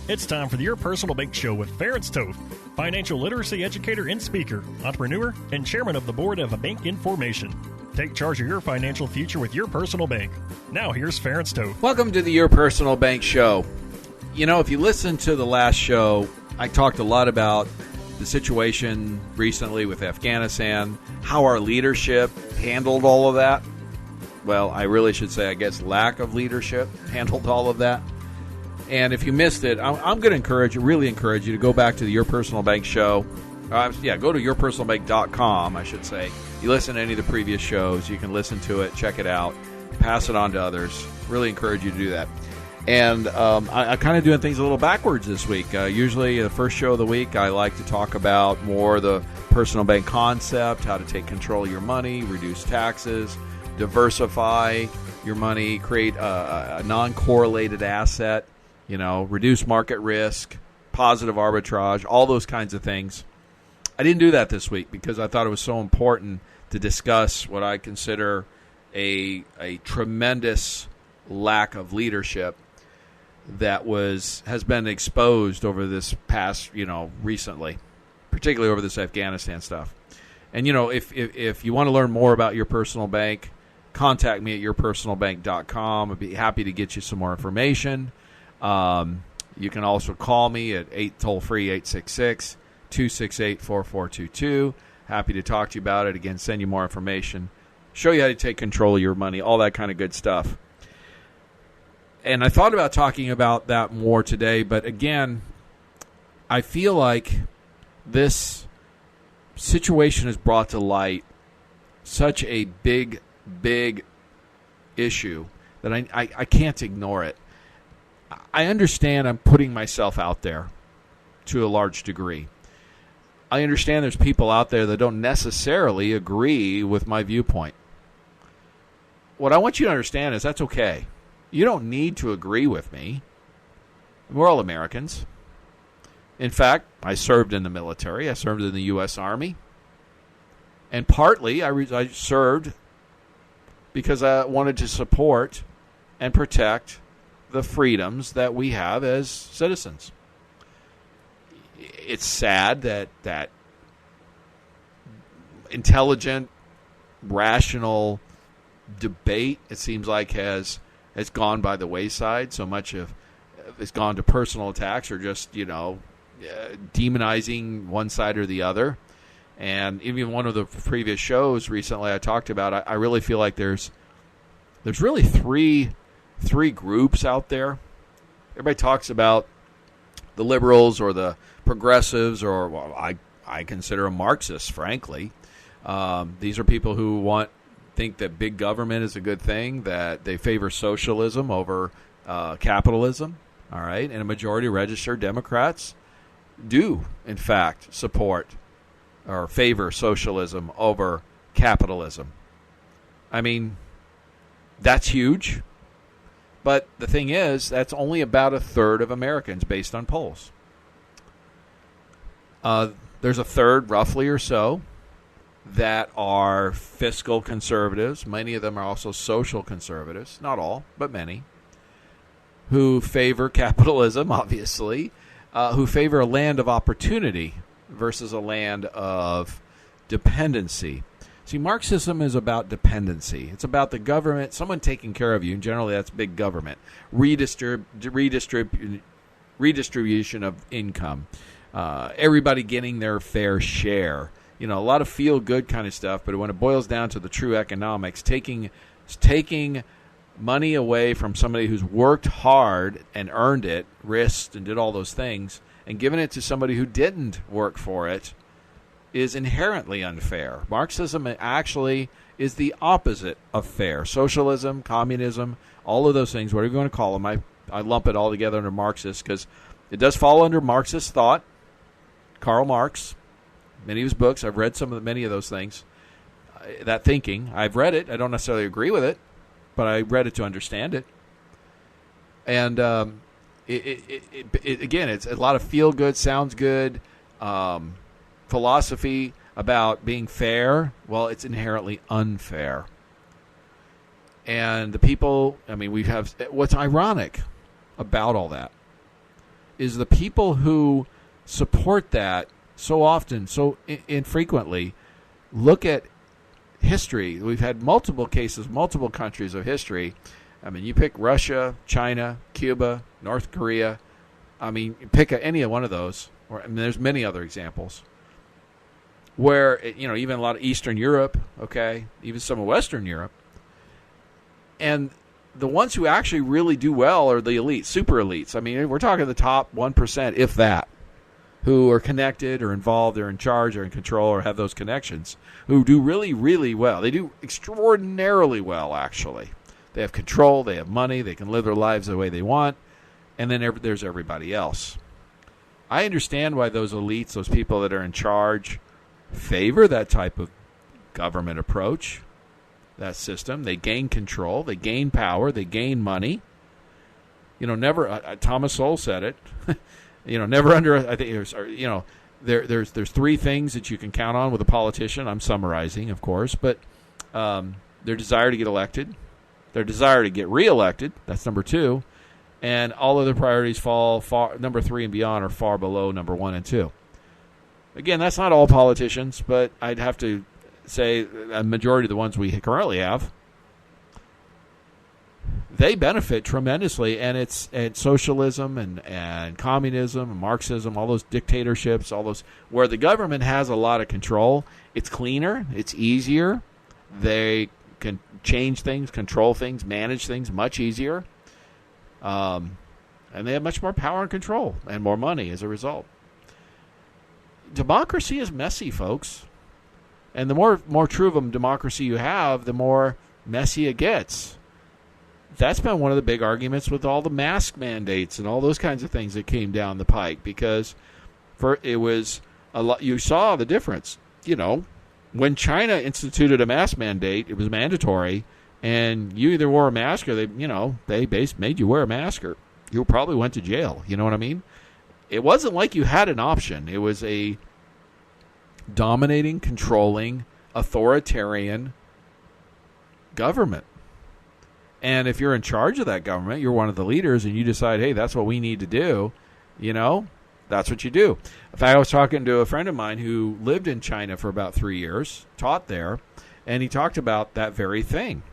It's time for the Your Personal Bank Show with Ference Toth, financial literacy educator and speaker, entrepreneur, and chairman of the board of Bank Information. Take charge of your financial future with Your Personal Bank. Now here's Ference Toth. Welcome to the Your Personal Bank Show. You know, if you listen to the last show, I talked a lot about the situation recently with Afghanistan, how our leadership handled all of that. Well, I really should say, I guess, lack of leadership handled all of that. And if you missed it, I'm going to really encourage you to go back to the Your Personal Bank Show. Go to yourpersonalbank.com, I should say. You listen to any of the previous shows, you can listen to it, check it out, pass it on to others. Really encourage you to do that. And I'm kind of doing things a little backwards this week. Usually the first show of the week, I like to talk about more the personal bank concept, how to take control of your money, reduce taxes, diversify your money, create a non-correlated asset, reduce market risk, positive arbitrage, all those kinds of things. I didn't do that this week because I thought it was so important to discuss what I consider a tremendous lack of leadership that has been exposed over this past, recently, particularly over this Afghanistan stuff. And, if you want to learn more about Your Personal Bank, contact me at yourpersonalbank.com. I'd be happy to get you some more information. You can also call me at toll-free 866-268-4422. Happy to talk to you about it. Again, send you more information, show you how to take control of your money, all that kind of good stuff. And I thought about talking about that more today, but again, I feel like this situation has brought to light such a big issue that I can't ignore it. I understand I'm putting myself out there to a large degree. I understand there's people out there that don't necessarily agree with my viewpoint. What I want you to understand is that's okay. You don't need to agree with me. We're all Americans. In fact, I served in the military. I served in the U.S. Army. And partly I served because I wanted to support and protect the freedoms that we have as citizens. It's sad that intelligent, rational debate, it seems like, has gone by the wayside. So much of it's gone to personal attacks or just, demonizing one side or the other. And even one of the previous shows recently I talked about, I really feel like there's really three groups out there. Everybody talks about the liberals or the progressives, or I consider them Marxists, frankly. These are people who think that big government is a good thing, that they favor socialism over capitalism. All right, and a majority of registered Democrats do, in fact, support or favor socialism over capitalism. I mean, that's huge. But the thing is, that's only about a third of Americans based on polls. There's a third, roughly or so, that are fiscal conservatives. Many of them are also social conservatives. Not all, but many. Who favor capitalism, obviously. Who favor a land of opportunity versus a land of dependency. See, Marxism is about dependency. It's about the government, someone taking care of you, and generally that's big government. Redistribution of income. Everybody getting their fair share. A lot of feel-good kind of stuff, but when it boils down to the true economics, taking money away from somebody who's worked hard and earned it, risked and did all those things, and giving it to somebody who didn't work for it, is inherently unfair. Marxism actually is the opposite of fair. Socialism, communism, all of those things, whatever you want to call them, I lump it all together under Marxist because it does fall under Marxist thought. Karl Marx, many of his books, I've read many of those things. That thinking, I've read it. I don't necessarily agree with it, but I read it to understand it. And again, it's a lot of feel good, sounds good, philosophy about being fair. Well, it's inherently unfair. And the people, what's ironic about all that is the people who support that so often, so infrequently, look at history. We've had multiple cases, multiple countries of history. I mean, you pick Russia, China, Cuba, North Korea. I mean, you pick any one of those. Or, I mean, there's many other examples where, even a lot of Eastern Europe, okay, even some of Western Europe. And the ones who actually really do well are the elites, super elites. I mean, we're talking the top 1%, if that, who are connected or involved or in charge or in control or have those connections, who do really, really well. They do extraordinarily well, actually. They have control, they have money, they can live their lives the way they want, and then there's everybody else. I understand why those elites, those people that are in charge, favor that type of government approach, that system. They gain control, they gain power, they gain money. Thomas Sowell said it. Never under. I think there's three things that you can count on with a politician. I'm summarizing, of course, but their desire to get elected, their desire to get reelected. That's number two, and all other priorities fall far. Number three and beyond are far below number 1 and 2. Again, that's not all politicians, but I'd have to say a majority of the ones we currently have, they benefit tremendously, and it's socialism and communism and Marxism, all those dictatorships, all those where the government has a lot of control. It's cleaner, it's easier. They can change things, control things, manage things much easier, and they have much more power and control and more money as a result. Democracy is messy, folks. And the more true of a democracy you have, the more messy it gets. That's been one of the big arguments with all the mask mandates and all those kinds of things that came down the pike, because it was a lot. You saw the difference. When China instituted a mask mandate, it was mandatory, and you either wore a mask or they made you wear a mask, or you probably went to jail. You know what I mean? It wasn't like you had an option. It was a dominating, controlling, authoritarian government. And if you're in charge of that government, you're one of the leaders, and you decide, hey, that's what we need to do, that's what you do. In fact, I was talking to a friend of mine who lived in China for about 3 years, taught there, and he talked about that very thing.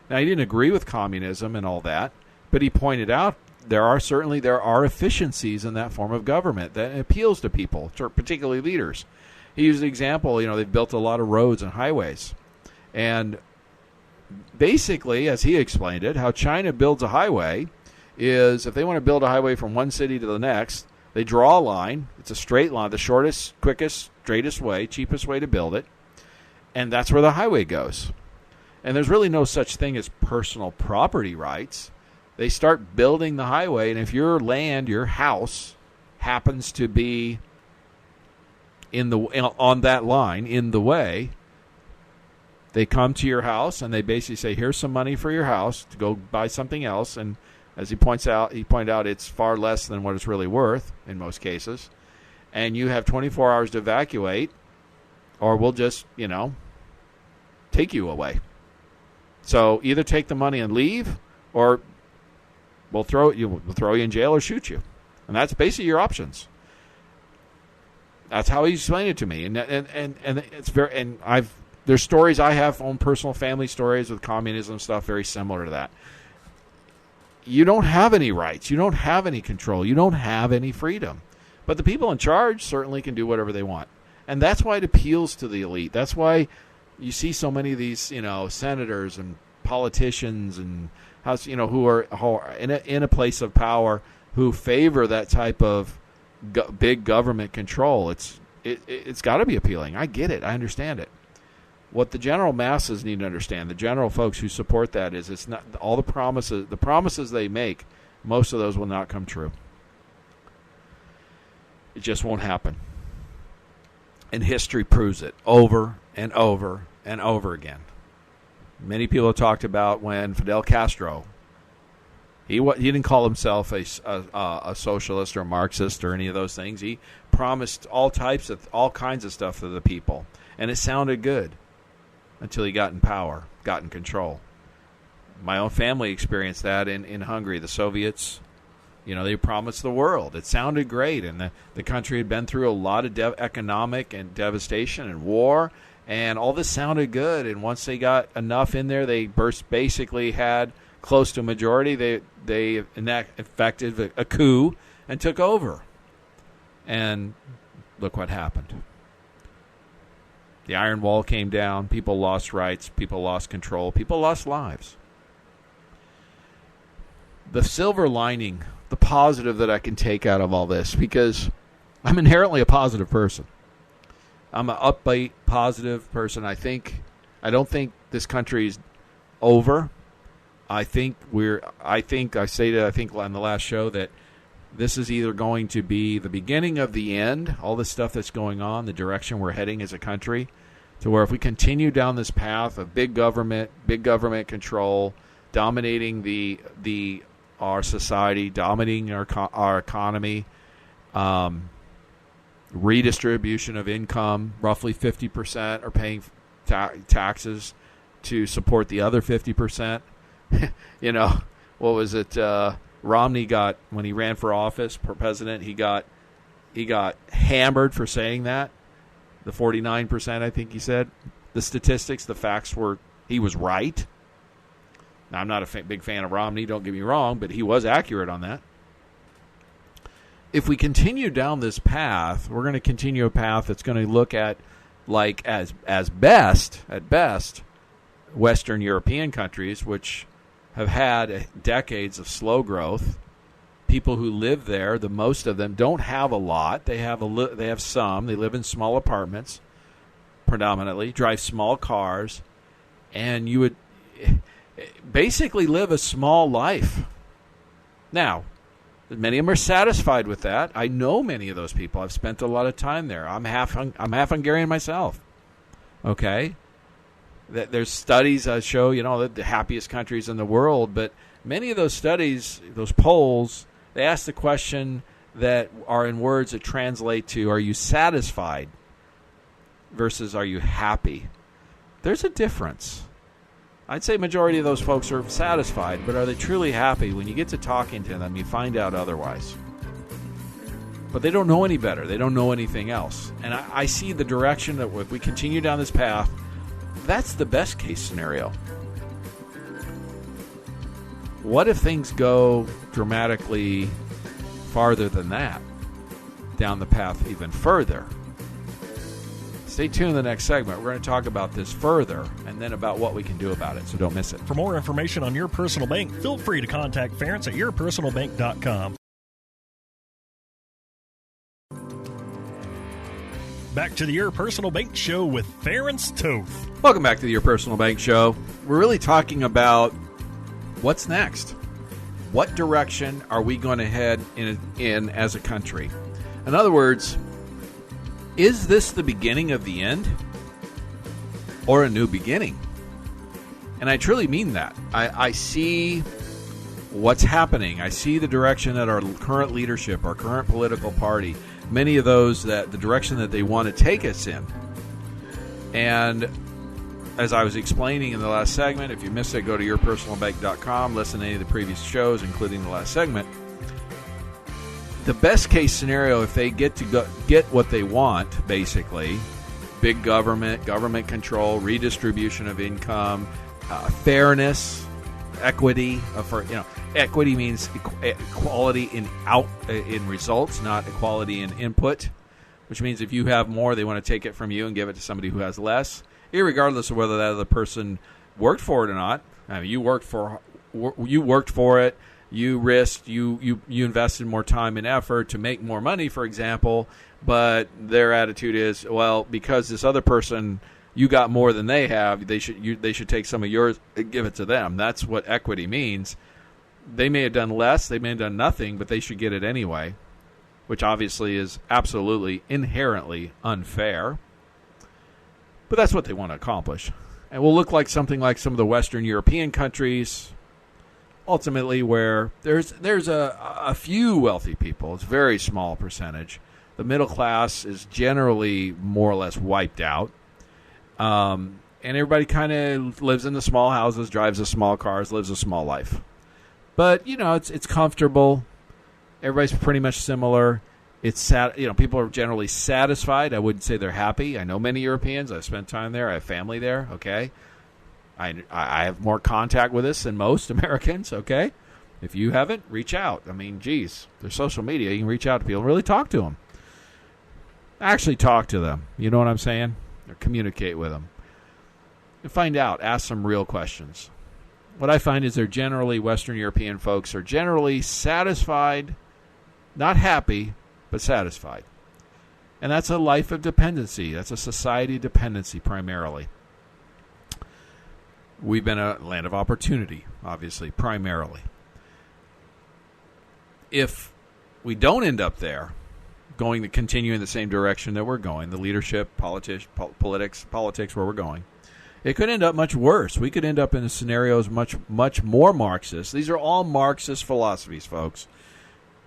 Now, he didn't agree with communism and all that, but he pointed out there are efficiencies in that form of government that appeals to people, particularly leaders. He used the example, they've built a lot of roads and highways. And basically, as he explained it, how China builds a highway is if they want to build a highway from one city to the next, they draw a line. It's a straight line, the shortest, quickest, straightest way, cheapest way to build it. And that's where the highway goes. And there's really no such thing as personal property rights. They start building the highway, and if your land, your house, happens to be on that line, in the way, they come to your house and they basically say, here's some money for your house to go buy something else. And as he pointed out it's far less than what it's really worth in most cases. And you have 24 hours to evacuate, or we'll just, take you away. So either take the money and leave, or we'll throw you in jail or shoot you. And that's basically your options. That's how he explained it to me, and it's there's stories I have, own personal family stories with communism stuff, very similar to that. You don't have any rights, you don't have any control, you don't have any freedom, but the people in charge certainly can do whatever they want, and that's why it appeals to the elite. That's why you see so many of these, senators and politicians and who are in a place of power who favor that type of big government control. It's got to be appealing. I get it. I understand it. What the general masses need to understand, the general folks who support that, is it's not all the promises they make, most of those will not come true. It just won't happen. And history proves it over and over and over again. Many people have talked about when Fidel Castro, he didn't call himself a socialist or a Marxist or any of those things. He promised all kinds of stuff to the people, and it sounded good until he got in power, got in control. My own family experienced that in Hungary. The Soviets They promised the world. It sounded great, and the country had been through a lot of economic and devastation and war, and all this sounded good. And once they got enough in there, they basically had close to a majority. They effected a coup and took over. And look what happened. The Iron Wall came down. People lost rights. People lost control. People lost lives. The silver lining, the positive that I can take out of all this, because I'm inherently a positive person. I'm an upbeat, positive person. I don't think this country is over. I think on the last show that this is either going to be the beginning of the end, all the stuff that's going on, the direction we're heading as a country, to where if we continue down this path of big government control, dominating our society, dominating our economy, redistribution of income, roughly 50% are paying taxes to support the other 50%. What was it? Romney got, when he ran for office for president, he got hammered for saying that. The 49%, I think he said. The statistics, the facts were, he was right. Now, I'm not a big fan of Romney, don't get me wrong, but he was accurate on that. If we continue down this path, we're going to continue a path that's going to look at, like, at best, Western European countries, which have had decades of slow growth. People who live there, the most of them, don't have a lot. They have some. They live in small apartments, predominantly, drive small cars, and you would basically live a small life. Now, many of them are satisfied with that. I know many of those people. I've spent a lot of time there. I'm half Hungarian myself. Okay? There's studies that show, the happiest countries in the world, but many of those studies, those polls, they ask the question that are in words that translate to, are you satisfied versus are you happy? There's a difference. I'd say majority of those folks are satisfied, but are they truly happy? When you get to talking to them, you find out otherwise. But they don't know any better. They don't know anything else. And I see the direction that if we continue down this path, that's the best case scenario. What if things go dramatically farther than that, down the path even further? Stay tuned in the next segment. We're going to talk about this further and then about what we can do about it, so don't miss it. For more information on Your Personal Bank, feel free to contact Ference at yourpersonalbank.com. Back to the Your Personal Bank Show with Ference Toth. Welcome back to the Your Personal Bank Show. We're really talking about what's next. What direction are we going to head in as a country? In other words, is this the beginning of the end or a new beginning? And I truly mean that. I see what's happening. I see the direction that our current leadership, our current political party, many of those, that the direction that they want to take us in. And as I was explaining in the last segment, if you missed it, go to yourpersonalbank.com, listen to any of the previous shows, including the last segment. The best case scenario, if they get what they want, basically, big government control, redistribution of income, fairness, equity. Equity means equality in results, not equality in input, which means if you have more, they want to take it from you and give it to somebody who has less, irregardless of whether that other person worked for it or not. I mean, you worked for it. You risked, you invested more time and effort to make more money, for example, but their attitude is, well, because this other person, you got more than they have, they should take some of yours and give it to them. That's what equity means. They may have done less, they may have done nothing, but they should get it anyway, which obviously is absolutely inherently unfair. But that's what they want to accomplish. And will look like something like some of the Western European countries, ultimately, where there's a few wealthy people. It's a very small percentage. The middle class is generally more or less wiped out. And everybody kind of lives in the small houses, drives the small cars, lives a small life. But, it's comfortable. Everybody's pretty much similar. It's sad, people are generally satisfied. I wouldn't say they're happy. I know many Europeans. I've spent time there. I have family there. Okay, I have more contact with this than most Americans. Okay, if you haven't, reach out. I mean, geez, there's social media. You can reach out to people and really talk to them. Actually, talk to them. You know what I'm saying? Or communicate with them. And find out. Ask some real questions. What I find is Western European folks are generally satisfied, not happy, but satisfied. And that's a life of dependency. That's a society dependency primarily. We've been a land of opportunity, obviously, primarily. If we don't end up there, going to continue in the same direction that we're going, the leadership, politics where we're going, it could end up much worse. We could end up in scenarios much, much more Marxist. These are all Marxist philosophies, folks.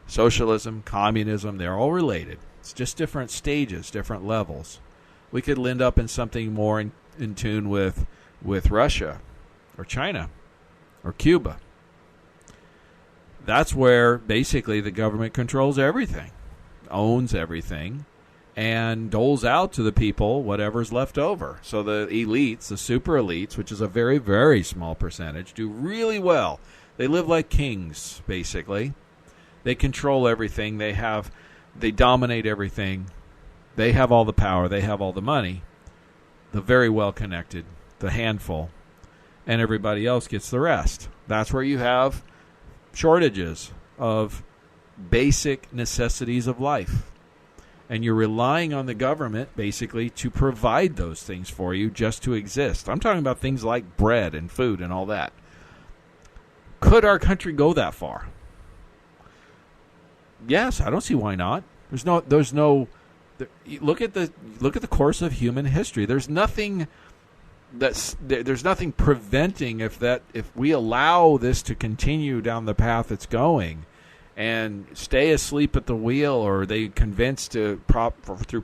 Socialism, communism, they're all related. It's just different stages, different levels. We could end up in something more in tune with Russia or China or Cuba. That's where basically the government controls everything, owns everything, and doles out to the people whatever's left over. So the elites, the super elites, which is a very, very small percentage, do really well. They live like kings, basically. They control everything. They dominate everything. They have all the power. They have all the money. The very well connected, the handful, and everybody else gets the rest. That's where you have shortages of basic necessities of life. And you're relying on the government, basically, to provide those things for you just to exist. I'm talking about things like bread and food and all that. Could our country go that far? Yes, I don't see why not. There's no. Look at the course of human history. There's nothing preventing if we allow this to continue down the path it's going, and stay asleep at the wheel, or they convince through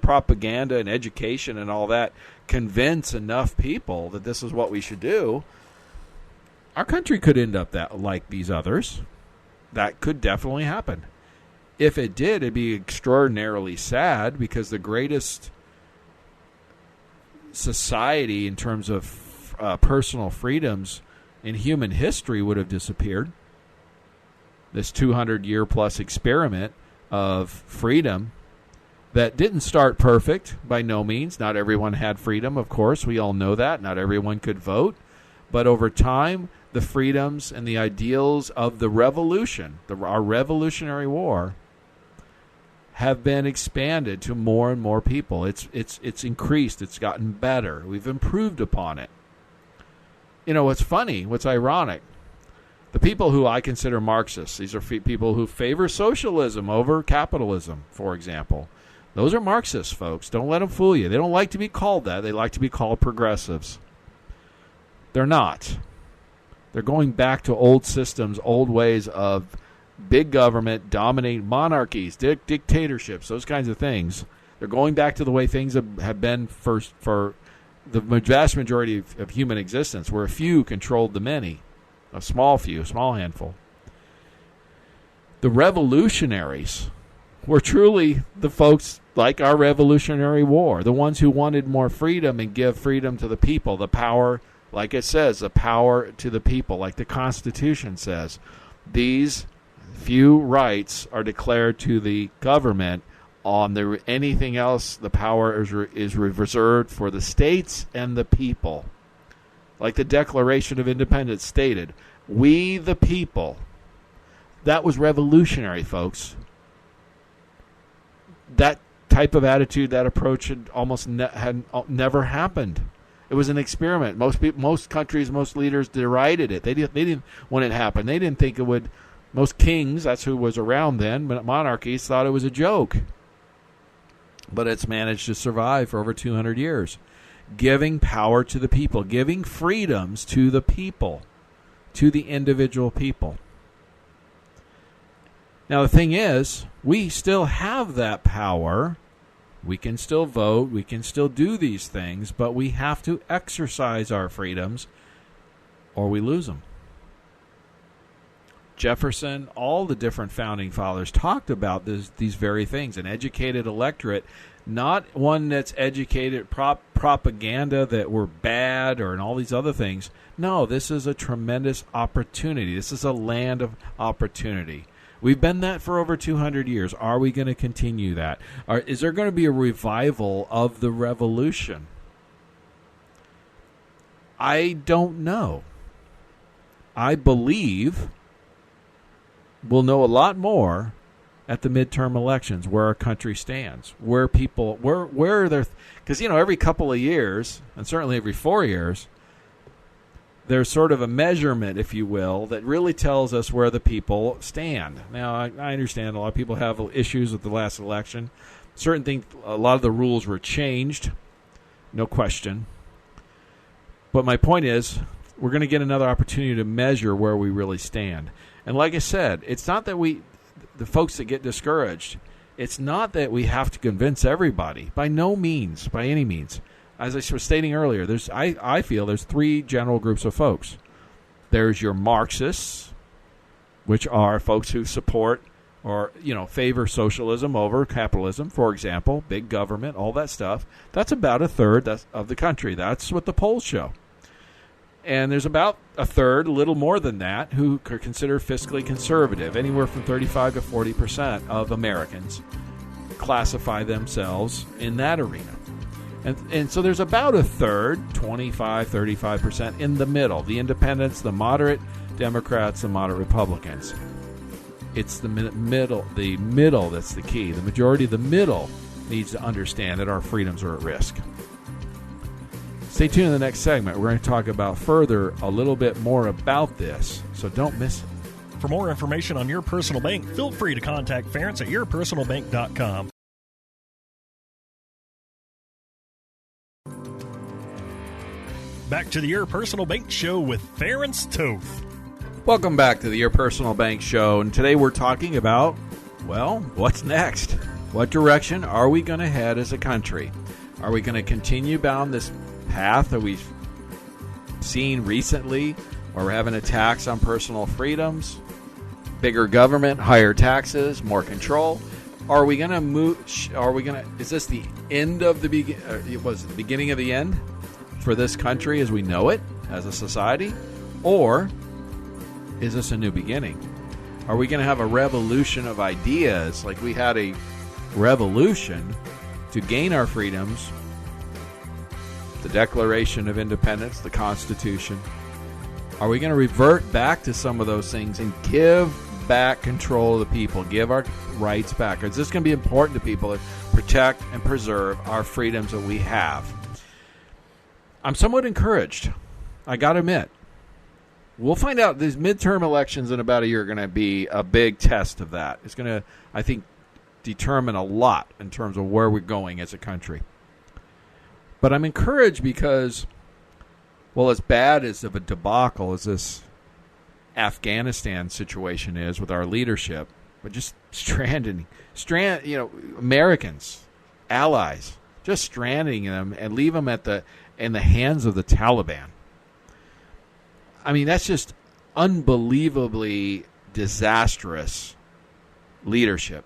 propaganda and education and all that, convince enough people that this is what we should do. Our country could end up like these others. That could definitely happen. If it did, it'd be extraordinarily sad, because the greatest society in terms of personal freedoms in human history would have disappeared. This 200-year-plus experiment of freedom that didn't start perfect by no means. Not everyone had freedom, of course. We all know that. Not everyone could vote. But over time, the freedoms and the ideals of the revolution, our Revolutionary War, have been expanded to more and more people. It's increased. It's gotten better. We've improved upon it. What's funny, what's ironic, the people who I consider Marxists, these are people who favor socialism over capitalism, for example. Those are Marxists, folks. Don't let them fool you. They don't like to be called that. They like to be called progressives. They're not. They're going back to old systems, old ways of big government, dominating monarchies, dictatorships, those kinds of things. They're going back to the way things have been for the vast majority of human existence, where a few controlled the many, a small handful. The revolutionaries were truly the folks like our Revolutionary War, the ones who wanted more freedom and give freedom to the people, the power, like it says, the power to the people, like the Constitution says. These few rights are declared to the government. On anything else, the power is reserved for the states and the people. Like the Declaration of Independence stated, we the people. That was revolutionary, folks. That type of attitude, that approach had never happened. It was an experiment. Most countries, most leaders derided it. They didn't when it happened. They didn't think it would. Most kings, that's who was around then, but monarchies thought it was a joke. But it's managed to survive for over 200 years. Giving power to the people, giving freedoms to the people, to the individual people. Now the thing is, we still have that power. We can still vote, we can still do these things, but we have to exercise our freedoms or we lose them. Jefferson, all the different founding fathers talked about these very things. An educated electorate, not one that's educated propaganda that we're bad and all these other things. No, this is a tremendous opportunity. This is a land of opportunity. We've been that for over 200 years. Are we going to continue that? Is there going to be a revival of the revolution? I don't know. I believe we'll know a lot more at the midterm elections, where our country stands, where people, where they're, because, every couple of years, and certainly every 4 years, there's sort of a measurement, if you will, that really tells us where the people stand. Now, I understand a lot of people have issues with the last election. Certain things, a lot of the rules were changed, no question. But my point is, we're going to get another opportunity to measure where we really stand. And like I said, it's not that the folks that get discouraged, it's not that we have to convince everybody. By no means, by any means. As I was stating earlier, I feel there's three general groups of folks. There's your Marxists, which are folks who support or, favor socialism over capitalism, for example, big government, all that stuff. That's about a third of the country. That's what the polls show. And there's about a third, a little more than that, who are considered fiscally conservative. Anywhere from 35 to 40% of Americans classify themselves in that arena. And so there's about a third, 25, 35% in the middle. The independents, the moderate Democrats, the moderate Republicans. It's the middle that's the key. The majority of the middle needs to understand that our freedoms are at risk. Stay tuned in the next segment. We're going to talk about further a little bit more about this, so don't miss it. For more information on Your Personal Bank, feel free to contact Ference at yourpersonalbank.com. Back to the Your Personal Bank Show with Ference Toth. Welcome back to the Your Personal Bank Show, and today we're talking about, what's next? What direction are we going to head as a country? Are we going to continue down this path that we've seen recently, where we're having attacks on personal freedoms, bigger government, higher taxes, more control? Are we going to move? Is this the end of the beginning of the end for this country as we know it as a society, or is this a new beginning? Are we going to have a revolution of ideas, like we had a revolution to gain our freedoms? The Declaration of Independence, the Constitution. Are we going to revert back to some of those things and give back control of the people, give our rights back? Is this going to be important to people to protect and preserve our freedoms that we have? I'm somewhat encouraged. I got to admit. We'll find out. These midterm elections in about a year are going to be a big test of that. It's going to, I think, determine a lot in terms of where we're going as a country. But I'm encouraged because, as bad as of a debacle as this Afghanistan situation is with our leadership, but just Americans, allies, just stranding them and leave them in the hands of the Taliban. I mean, that's just unbelievably disastrous leadership.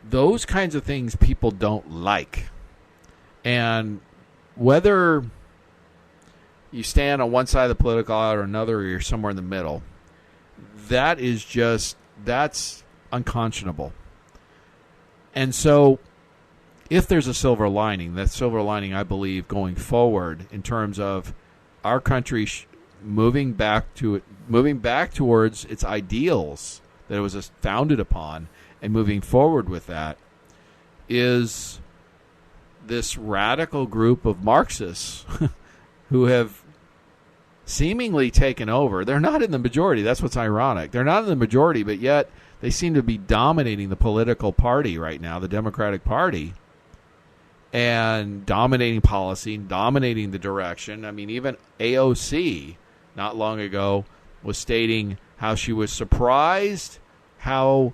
Those kinds of things people don't like. And whether you stand on one side of the political aisle or another, or you're somewhere in the middle, that's unconscionable. And so if there's a silver lining, that silver lining, I believe, going forward in terms of our country moving back towards its ideals that it was founded upon and moving forward with that, is this radical group of Marxists who have seemingly taken over. They're not in the majority. That's what's ironic. They're not in the majority, but yet they seem to be dominating the political party right now, the Democratic Party, and dominating policy, dominating the direction. I mean, even AOC not long ago was stating how she was surprised how,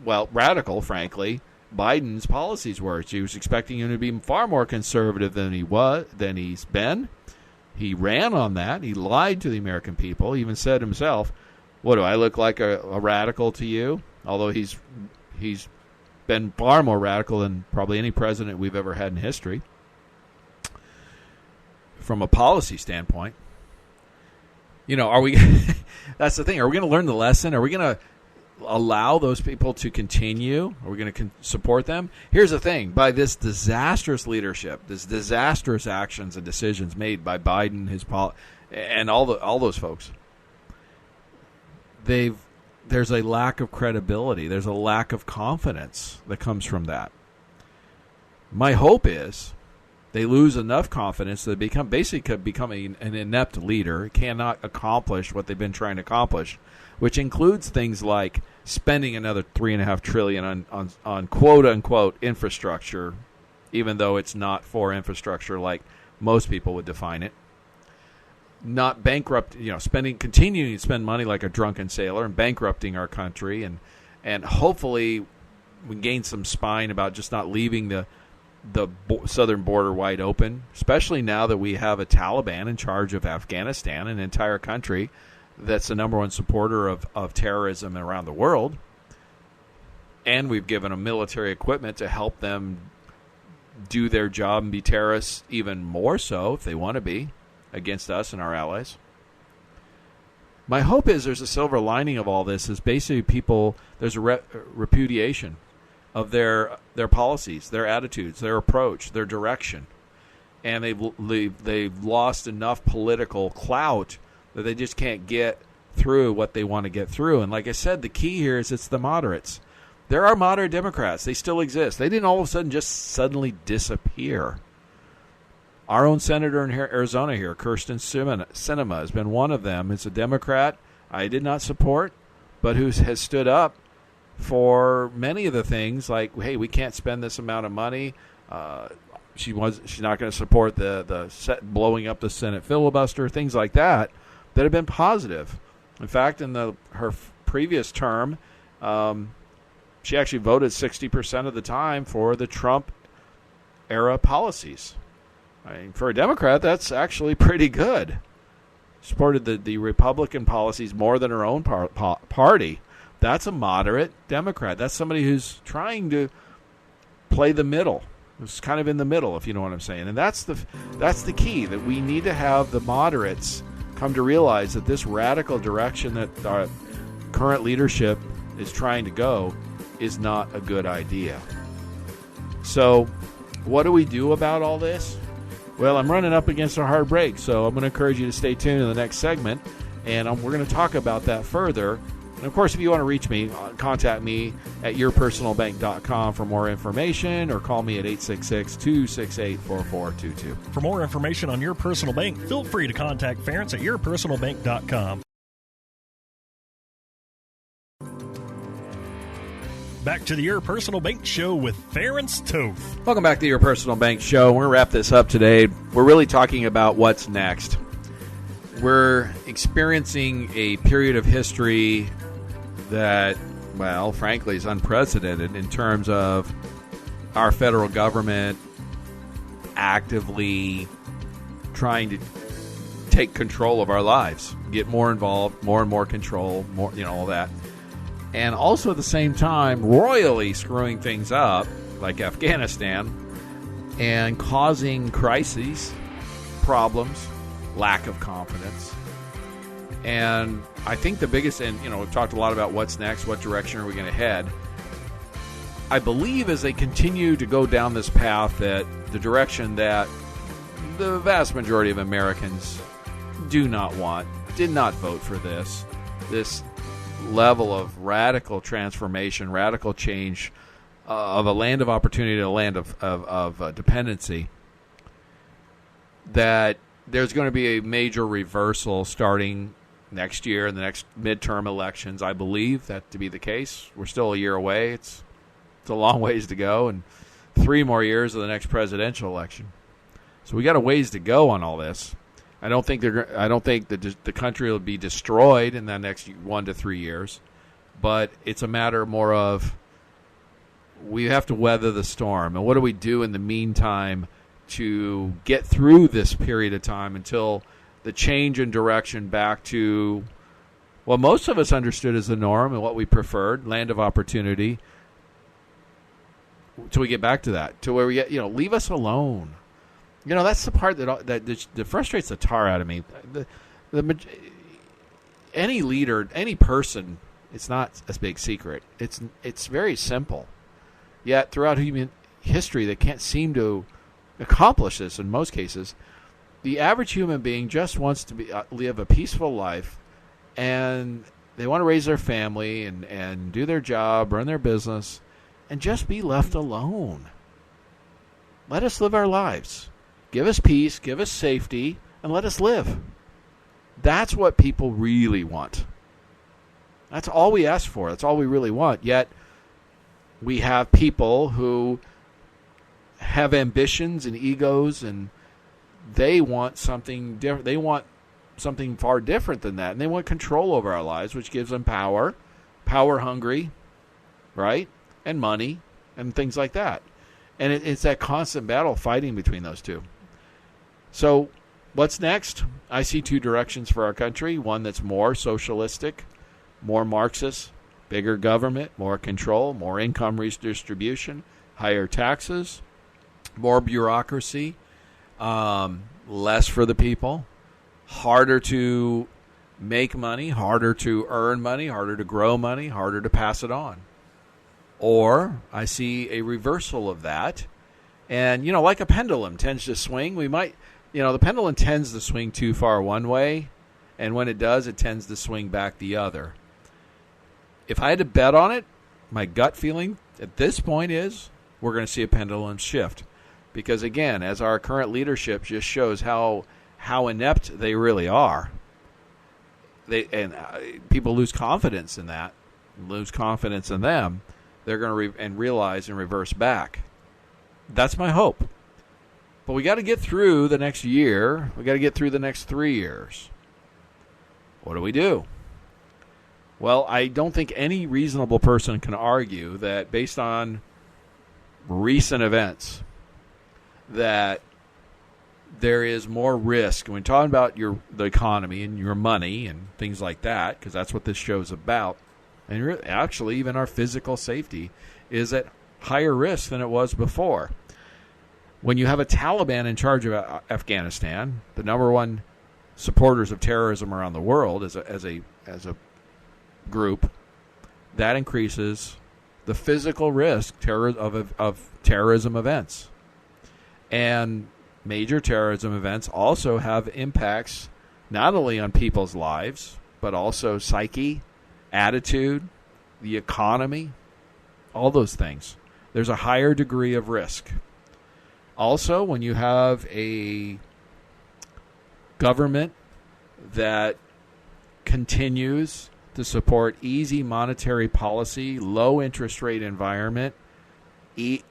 radical, frankly, Biden's policies were. She was expecting him to be far more conservative than he's been. He ran on that. He lied to the American people. He even said himself, what, do I look like a radical to you? Although he's been far more radical than probably any president we've ever had in history from a policy standpoint. Are we that's the thing. Are we going to learn the lesson? Are we going to allow those people to continue? Are we going to support them? Here's the thing. By this disastrous leadership, this disastrous actions and decisions made by Biden, and all those folks, there's a lack of credibility. There's a lack of confidence that comes from that. My hope is they lose enough confidence that they could become an inept leader, cannot accomplish what they've been trying to accomplish, which includes things like spending another $3.5 trillion on quote unquote infrastructure, even though it's not for infrastructure like most people would define it. Not continuing to spend money like a drunken sailor and bankrupting our country, and hopefully we gain some spine about just not leaving the southern border wide open, especially now that we have a Taliban in charge of Afghanistan, an entire country that's the number one supporter of terrorism around the world. And we've given them military equipment to help them do their job and be terrorists even more so if they want to be against us and our allies. My hope is there's a silver lining of all this is basically there's a repudiation of their policies, their attitudes, their approach, their direction. And they've lost enough political clout that they just can't get through what they want to get through. And like I said, the key here is it's the moderates. There are moderate Democrats. They still exist. They didn't all of a sudden just suddenly disappear. Our own senator in Arizona here, Kyrsten Sinema, has been one of them. It's a Democrat I did not support, but who has stood up for many of the things like, hey, we can't spend this amount of money. She's not going to support the blowing up the Senate filibuster, things like that have been positive. In fact, in her previous term, she actually voted 60% of the time for the Trump era policies. I mean, for a Democrat, that's actually pretty good. Supported the Republican policies more than her own party. That's a moderate Democrat. That's somebody who's trying to play the middle. It's kind of in the middle, if you know what I'm saying. And that's the key, that we need to have the moderates come to realize that this radical direction that our current leadership is trying to go is not a good idea. So what do we do about all this? Well, I'm running up against a hard break, so I'm going to encourage you to stay tuned in the next segment, and we're going to talk about that further. And, of course, if you want to reach me, contact me at yourpersonalbank.com for more information, or call me at 866-268-4422. For more information on Your Personal Bank, feel free to contact Ference at yourpersonalbank.com. Back to the Your Personal Bank Show with Ference Toth. Welcome back to Your Personal Bank Show. We're going to wrap this up today. We're really talking about what's next. We're experiencing a period of history that, well, frankly, is unprecedented in terms of our federal government actively trying to take control of our lives, get more involved, more and more control, more, all that. And also at the same time, royally screwing things up, like Afghanistan, and causing crises, problems, lack of confidence. And I think the biggest, and we've talked a lot about what's next, what direction are we going to head. I believe as they continue to go down this path, that the direction that the vast majority of Americans do not want, did not vote for this level of radical transformation, radical change of a land of opportunity to a land of dependency, that there's going to be a major reversal starting next year in the next midterm elections. I believe that to be the case. We're still a year away. It's a long ways to go, and 3 more years of the next presidential election. So we got a ways to go on all this. I don't think the country will be destroyed in the next 1 to 3 years, but it's a matter more of we have to weather the storm. And what do we do in the meantime to get through this period of time until the change in direction back to what most of us understood as the norm and what we preferred, land of opportunity, till we get back to that, to where we get, leave us alone. That's the part that frustrates the tar out of me. Any leader, any person, it's not a big secret. It's very simple. Yet throughout human history, they can't seem to accomplish this in most cases. The average human being just wants to live a peaceful life, and they want to raise their family and do their job, run their business, and just be left alone. Let us live our lives. Give us peace, give us safety, and let us live. That's what people really want. That's all we ask for. That's all we really want. Yet we have people who have ambitions and egos, and they want something different. They want something far different than that, and they want control over our lives, which gives them power hungry, right, and money, and things like that. And it's that constant battle fighting between those two. So what's next? I see two directions for our country. One that's more socialistic, more Marxist, bigger government, more control, more income redistribution, higher taxes, more bureaucracy, less for the people, harder to make money, harder to earn money, harder to grow money, harder to pass it on. Or I see a reversal of that. And, like a pendulum tends to swing, the pendulum tends to swing too far one way, and when it does, it tends to swing back the other. If I had to bet on it, my gut feeling at this point is we're going to see a pendulum shift. Because, again, as our current leadership just shows how inept they really are, people lose confidence in that, lose confidence in them, they're going to realize and reverse back. That's my hope. But we got to get through the next year. We got to get through the next 3 years. What do we do? Well, I don't think any reasonable person can argue that based on recent events that there is more risk. When talking about the economy and your money and things like that, because that's what this show is about, and actually even our physical safety is at higher risk than it was before. When you have a Taliban in charge of Afghanistan, the number one supporters of terrorism around the world as a group, that increases the physical risk of terrorism events. And major terrorism events also have impacts not only on people's lives, but also psyche, attitude, the economy, all those things. There's a higher degree of risk. Also, when you have a government that continues to support easy monetary policy, low interest rate environment,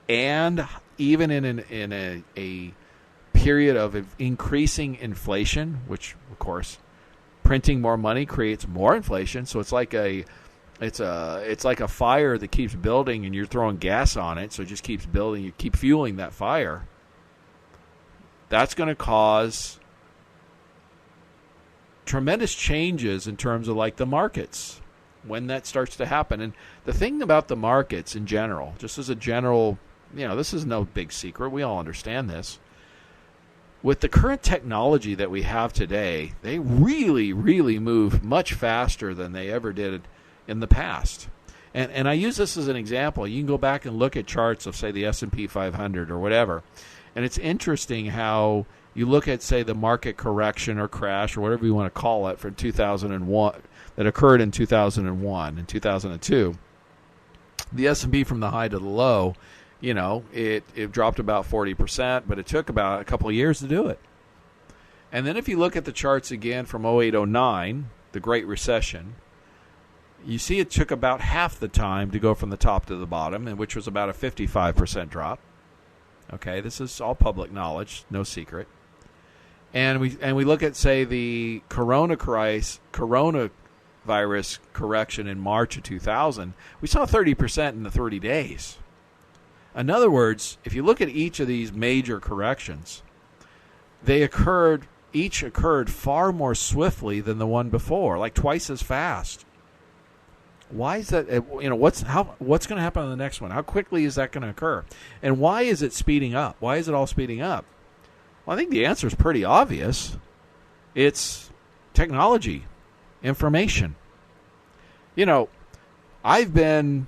and even in a period of increasing inflation, which of course printing more money creates more inflation. So it's like a fire that keeps building, and you're throwing gas on it, so it just keeps building. You keep fueling that fire. That's going to cause tremendous changes in terms of like the markets when that starts to happen. And the thing about the markets in general, just as a general, this is no big secret. We all understand this. With the current technology that we have today, they really, really move much faster than they ever did in the past. And I use this as an example. You can go back and look at charts of, say, the S&P 500 or whatever. And it's interesting how you look at, say, the market correction or crash or whatever you want to call it from 2001 that occurred in 2001 and 2002. The S&P from the high to the low, it dropped about 40%, but it took about a couple of years to do it. And then if you look at the charts again from 08-09, the Great Recession, you see it took about half the time to go from the top to the bottom, and which was about a 55% drop. Okay, this is all public knowledge, no secret. And we look at, say, the coronavirus correction in March of 2000. We saw 30% in the 30 days. In other words, if you look at each of these major corrections, each occurred far more swiftly than the one before, like twice as fast. Why is that? What's going to happen on the next one? How quickly is that going to occur? And why is it speeding up? Why is it all speeding up? Well, I think the answer is pretty obvious. It's technology, information. I've been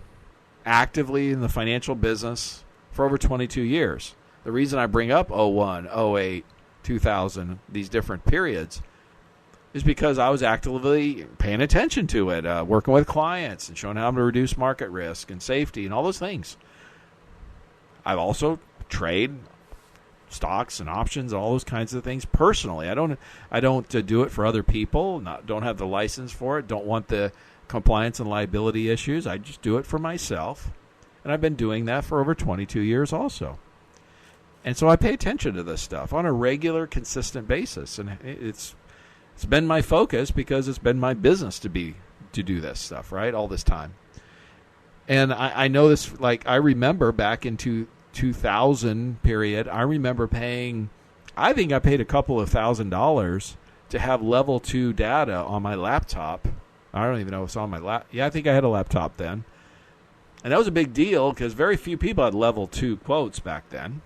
actively in the financial business for over 22 years. The reason I bring up 01, 08, 2000, these different periods, is because I was actively paying attention to it, working with clients and showing how to reduce market risk and safety and all those things. I've also trade stocks and options, all those kinds of things personally. I don't do it for other people. Don't have the license for it. Don't want the compliance and liability issues. I just do it for myself, and I've been doing that for over 22 years also. And so I pay attention to this stuff on a regular, consistent basis, and it's been my focus because it's been my business to do this stuff, right, all this time. And I know this, like I remember back in 2000 period, I remember paying, I think I paid a couple of $1,000s to have level 2 data on my laptop. I don't even know if it's on my laptop. Yeah, I think I had a laptop then. And that was a big deal because very few people had level 2 quotes back then.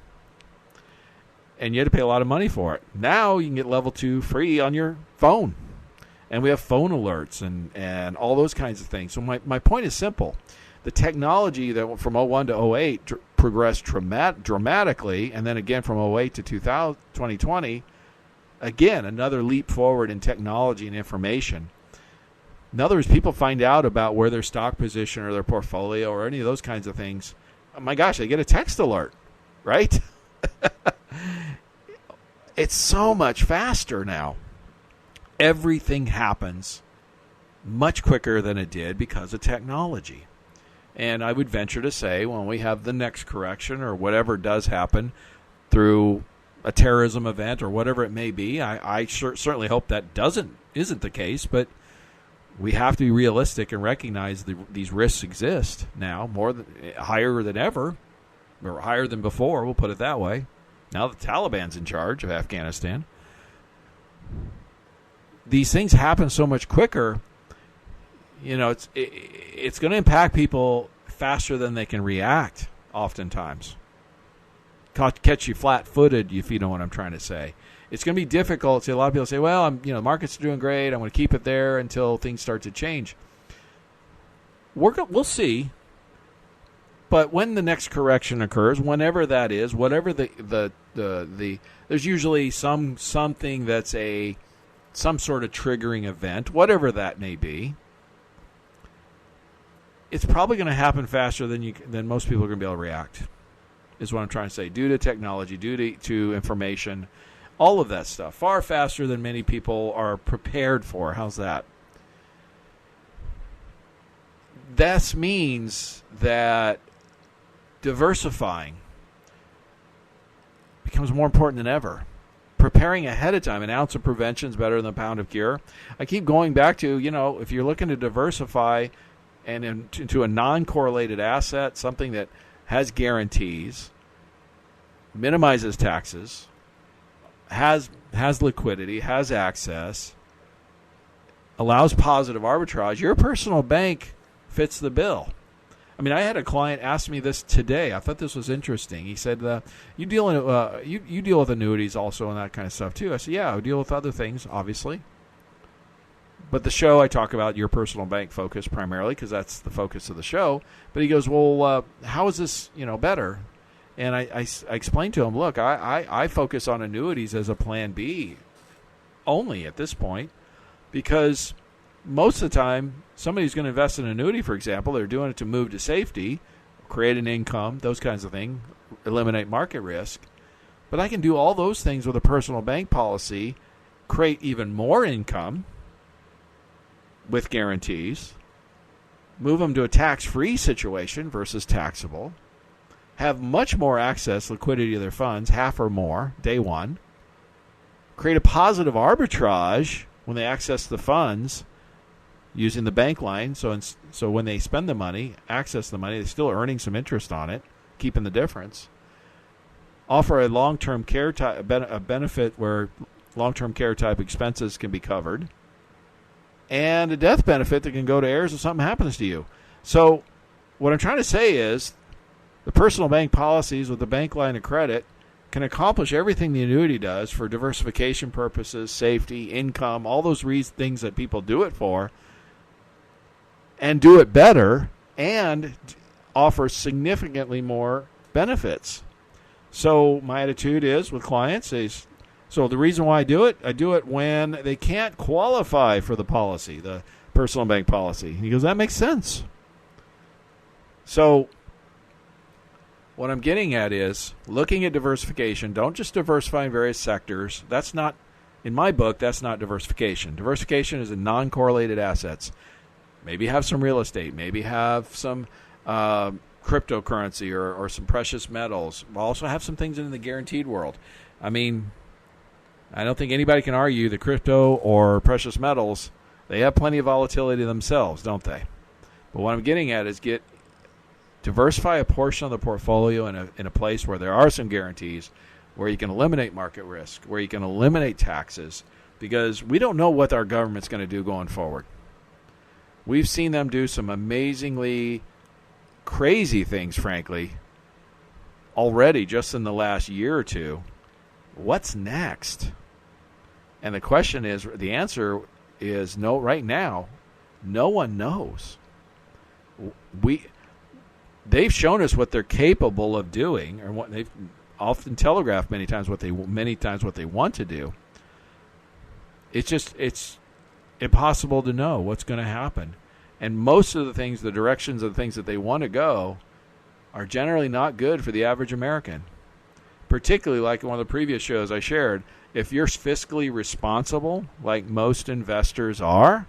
And you had to pay a lot of money for it. Now you can get level 2 free on your phone. And we have phone alerts and all those kinds of things. So my point is simple. The technology that from 01 to 08 progressed dramatically, and then again from 08 to 2020, again, another leap forward in technology and information. In other words, people find out about where their stock position or their portfolio or any of those kinds of things. Oh my gosh, they get a text alert, right? It's so much faster now. Everything happens much quicker than it did because of technology. And I would venture to say when we have the next correction or whatever does happen through a terrorism event or whatever it may be, I certainly hope that isn't the case, but we have to be realistic and recognize these risks exist now higher than ever, or higher than before, we'll put it that way. Now the Taliban's in charge of Afghanistan. These things happen so much quicker. It's going to impact people faster than they can react oftentimes. Catch you flat-footed, if you know what I'm trying to say. It's going to be difficult. A lot of people say, well, the market's doing great. I'm going to keep it there until things start to change. We'll see. But when the next correction occurs, whenever that is, whatever there's usually something that's some sort of triggering event, whatever that may be. It's probably going to happen faster than most people are going to be able to react, is what I'm trying to say, due to technology, due to information, all of that stuff, far faster than many people are prepared for. How's that? That means that diversifying becomes more important than ever. Preparing ahead of time, an ounce of prevention is better than a pound of cure. I keep going back to, if you're looking to diversify and into a non-correlated asset, something that has guarantees, minimizes taxes, has liquidity, has access, allows positive arbitrage, your personal bank fits the bill. I had a client ask me this today. I thought this was interesting. He said, you deal with annuities also and that kind of stuff too. I said, yeah, I deal with other things, obviously. But the show, I talk about your personal bank focus primarily because that's the focus of the show. But he goes, well, how is this, better? And I explained to him, look, I focus on annuities as a plan B only at this point because most of the time, somebody's going to invest in an annuity, for example, they're doing it to move to safety, create an income, those kinds of things, eliminate market risk. But I can do all those things with a personal bank policy, create even more income with guarantees, move them to a tax-free situation versus taxable, have much more access, liquidity to their funds, half or more, day one, create a positive arbitrage when they access the funds using the bank line. So when they spend the money, access the money, they're still earning some interest on it, keeping the difference. Offer a long-term care type, a benefit where long-term care type expenses can be covered, and a death benefit that can go to heirs if something happens to you. So what I'm trying to say is the personal bank policies with the bank line of credit can accomplish everything the annuity does for diversification purposes, safety, income, all those things that people do it for, and do it better and offer significantly more benefits. So my attitude is with clients is, so the reason why I do it when they can't qualify for the policy, the personal bank policy. He goes, that makes sense. So what I'm getting at is looking at diversification. Don't just diversify in various sectors. That's not, in my book, that's not diversification. Diversification is in non-correlated assets. Maybe have some real estate. Maybe have some cryptocurrency or some precious metals. We'll also have some things in the guaranteed world. I mean, I don't think anybody can argue that crypto or precious metals, they have plenty of volatility themselves, don't they? But what I'm getting at is diversify a portion of the portfolio in a place where there are some guarantees, where you can eliminate market risk, where you can eliminate taxes, because we don't know what our government's going to do going forward. We've seen them do some amazingly crazy things, frankly, already just in the last year or two. What's next? And the answer is no. Right now, no one knows. They've shown us what they're capable of doing, or what they've often telegraphed many times what they want to do. It's impossible to know what's going to happen. And most of the directions of the things that they want to go are generally not good for the average American. Particularly like in one of the previous shows I shared, if you're fiscally responsible, like most investors are,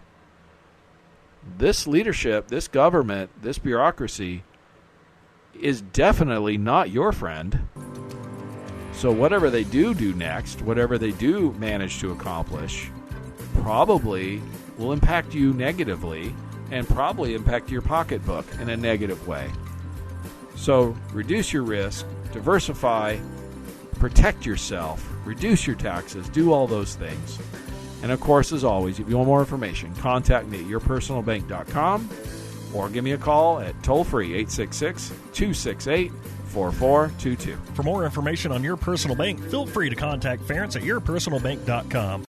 this leadership, this government, this bureaucracy is definitely not your friend. So whatever they do next, whatever they do manage to accomplish, probably will impact you negatively and probably impact your pocketbook in a negative way. So reduce your risk, diversify, protect yourself, reduce your taxes, do all those things. And of course, as always, if you want more information, contact me at yourpersonalbank.com or give me a call at toll-free 866-268-4422. For more information on Your Personal Bank, feel free to contact Ference at yourpersonalbank.com.